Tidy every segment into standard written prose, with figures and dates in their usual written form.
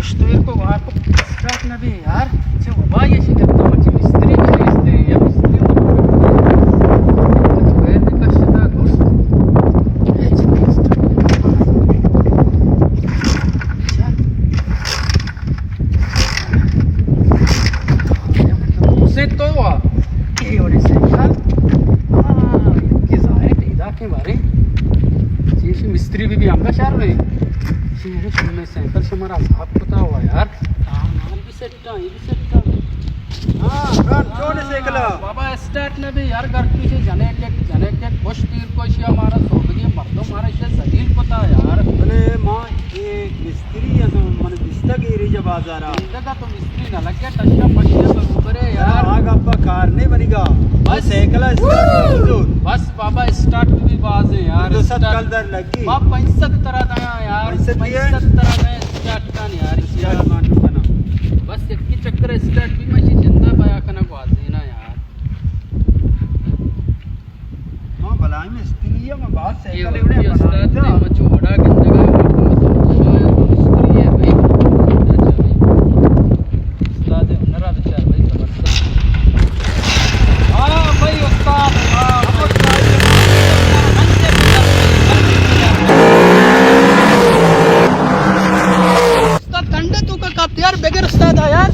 तो मेरे को आपको स्टार्ट ना भी यार जो बाबा ये शिकत तो मची मिस्त्री भी भेजते हैं या मिस्त्री तो फिर भी कष्ट का दोस्त उसे तो ये होने से यार ये जाए टीदा के बारे जी मिस्त्री भी आमका शहर में मेरे घर में साइकिल से हमारा साफ पता हुआ यार नाम भी सेट ये भी सेट हाँ रन छोड़े साइकिल बाबा स्टार्ट ने भी यार घर की से जाने के कुछ तीर को से हमारा सोबगी मर्दों हमारे से सजील पता यार अरे मां ये मिस्त्री है तो मन दिसता की रे जब बाजार जगह तो मिस्त्री ना लगे टच्चा पट्टिया बरोबर है यार आग आपका कार नहीं बनेगा बस साइकिल स्टार्ट बस बाबा स्टार्ट भी बाज है यार तो सब कल दर लगी बाप 65 तरह दया यार 65 तरह दया स्टार्ट का यार यार मानो बना बस एक की चक्कर स्टार्ट भी मैं जिंदा पाया कना को आते ना यार हां भलाई में मिस्त्री है मैं बात ये साइकिल एवढे उस्ताद बनाता ने मचोड़ा गंदगा मिस्त्री है भाई उस्ताद है नरा बेचार भाई जबरदस्त हां भाई उस्ताद हां उस्ताद ठंडे तू का कब यार बगैर उस्ताद है यार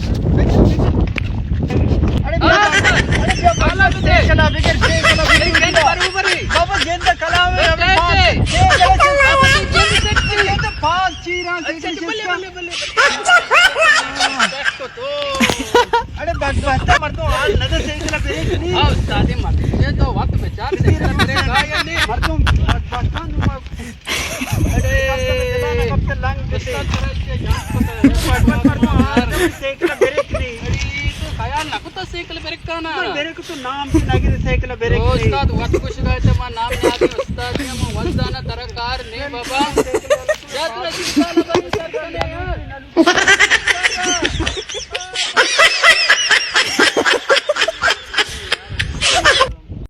अरे क्या बाला से चला बगैर से चला गेंद बराबर ही बाबा गेंद कला में ये तो फाल चीरा अरे बच्चा मर तो हाल नजर से इतना ब्रेक नहीं हां उस्ताद ही मर ये तो वक्त बेचार से ब्रेक आया नहीं मर तुम पाकिस्तान अरे कब से लंग उस्ताद तरह से जान पता है यार साइकिल ब्रेक नहीं तो ख्याल ना कुत्ता साइकिल ब्रेक का ना मेरे को तो नाम से लगी साइकिल ब्रेक नहीं उस्ताद वक्त कुछ गए तो मैं नाम याद है उस्ताद ने मैं वंदाना तरकार नहीं बाबा याद रखिए